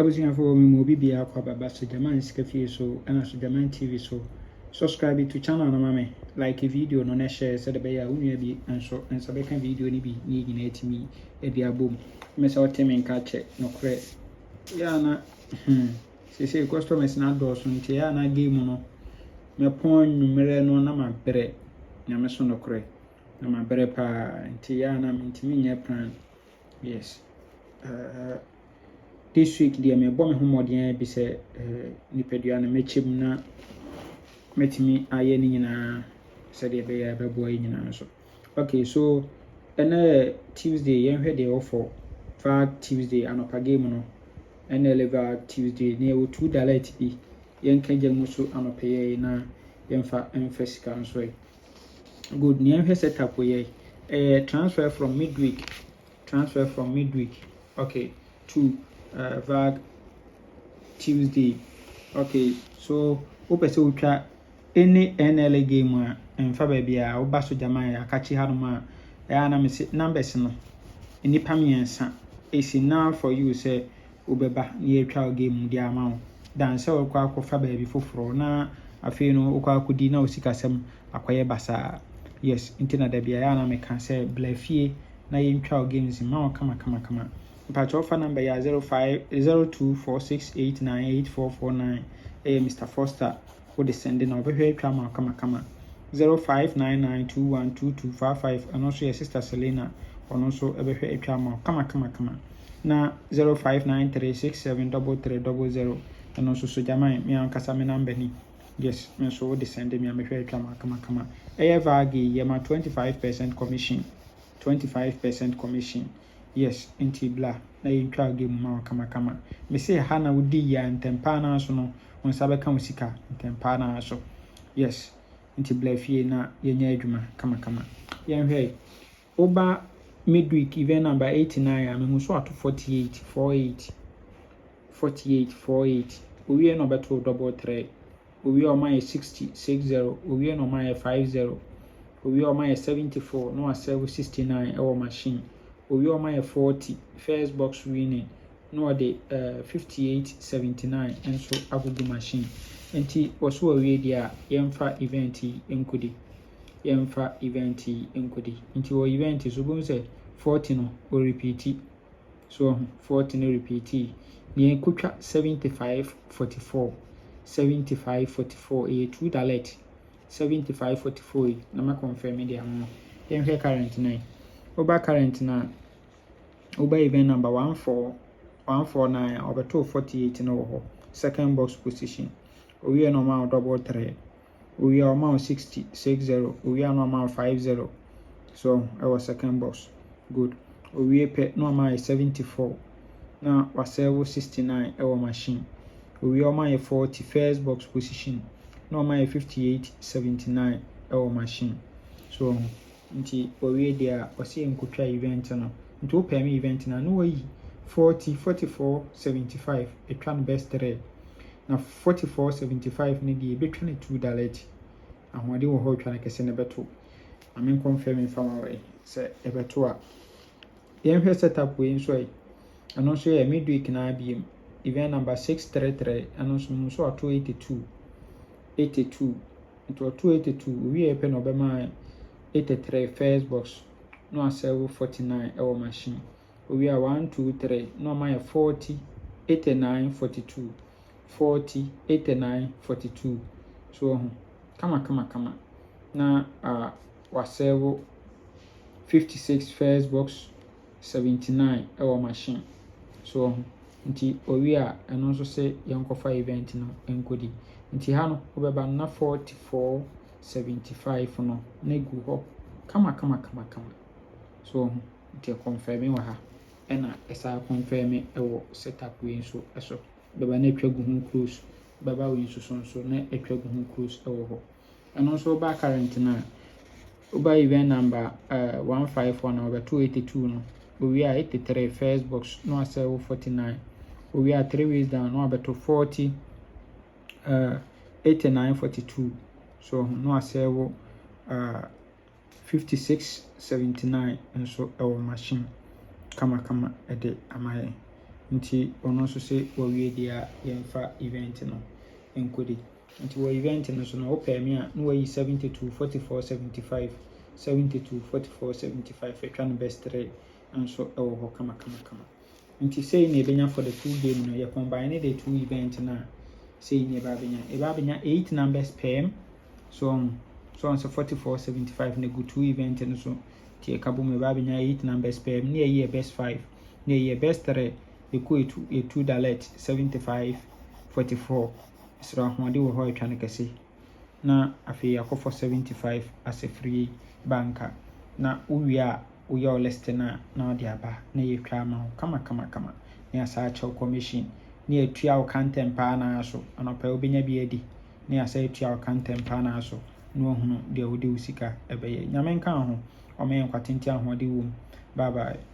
For me, will be a crab, so Jaman Scafi, so and as Jaman TV, so subscribe to channel and mammy like a video no share said the bear only be and so and so can video ni be needing it me a dear boom. Miss our team and catch it no credit. Yeah, say customers not doors on Tiana game no. My point numero no na my bere, Namason no cre. Na my bere pa and Tiana mintimia plan. Yes. This week, dear, me bomb home again be say, Nipedia and Mechim na met me ironing said a bear boy in so. Okay, so and Tuesday, young head offer Fag Tuesday and up a game no, and Lever Tuesday near $2 be young Kenja Musu and a pay na Yenfa and Fesica so. Good near her set up way a transfer from midweek. Okay, to Vag Tuesday. Okay, so open so try any NLA game and Fabia or Basso Jamaya, Kachi Haruma, and numbers no. In the Pamiansa, it's enough for you, say, Ubeba near trial game, the amount. Dan so quack Fabia before na a fino, Okakudina, Sikasem, acquire Bassa. Yes, internet de Biana me can say, Blefie, na in trial games in Mount Kama. Patch offer number 050246898449. Mr. Foster, who is sending over here, kama 0599212255, and also your sister Selena, and also over here, kama. Na 0593673300, and also Sujamai, me and Kasame number ni. Yes, me so the sending me a here, kama. Vagi, yama 25% commission. 25% commission. Yes, inti bla na yintwa game ma kama me say ha na wudi ya ntempa na so no on sabe ka musika ntempa na so. Yes, inti bla fie na yenya adwuma kama yen hwe oba midweek event number 89 am hu so ato 48 owie no beto double 3 owie o ma 60 owie no ma 50 owie o ma 74 no a 69 ewo machine. We are my 40 first box winning no the 58.79 and so abubu machine enti also we dia yemfa event enkudi enti o event so go say 40 no o repeat so 40 no repeat ni enkutwa 75.44 $2 75.44 na ma confirm dia mo yemhwe current 9 Oba current na Oba event number 14149 over 248 no second box position. We are normal double 3. We are normal 60. We are normal 50. So our second box. Good. We pay normal 74. Now was 69 our machine. We are my 40 first box position. Normal 58.79 our machine. So nti owie dia osi nkutwa event no nti o pay me event na no yi 44.75 etwa no best rate na 44.75 ni die betwa ne $2 ahode wo ho twa na kese ne beto amen confirm fama we se ebeto a yen hwe setup we nso yi ano so ya midweek na bi event number 633 ano so ato 82 nti 282 we pay no be ma 83 first box no a 49 our machine. We are 1 2 3 no my 40 89 42 40 89 42 so kama na was 56 first box 79 our machine. So nti we are and also say yankofa event no enkodi nti ha no obeba na 44.75 no negu ho kama so nti confirm wa ha ena esa confirm ewo setup we so eso beba na atwagu hu close baba we so na atwagu hu close ewo ho and also ba current na oba event number 151 over 282 no we are 83 first box no a 49 we are 3 ways down no about 40 89 42 so no a 56.79 and so our machine kama ede amaye nti ono nso se wɔwie deɛ a yɛmfa event no nkɔdi. Nti wɔ event no so no wopɛ me a na wayi 72 44 75 72 44 75 atwa no best 3 nso ɛwɔ hɔ kama. Nti sei na ɛbɛnya for the 2 game no, yɛ combine the 2 event na sei na ɛbɛnya 8 numbers per m. So so 44 75 na go 2 event no so tie kabo me ɛbɛnya 8 numbers per m. Na yɛ best 5 na yɛ best 3 ɛkɔ 2 dalet 75 44 sra ahoɔde wɔ hɔ atwa no kɛse na afei akɔfɔ 75 as a free banker na wowie a woyɛ list na ɔde aba na yɛtwa ama wo kama na asa akyɛw commission na yɛtua wo content paa na so anɔpɛ wobɛnya bi adi na asa yɛtua wo content paa na so na wahunu deɛ wode wo sika ɛbɛyɛ. Nyame nka ho ɔma yɛn kwatenti ahoɔde wɔ mu. Bye bye.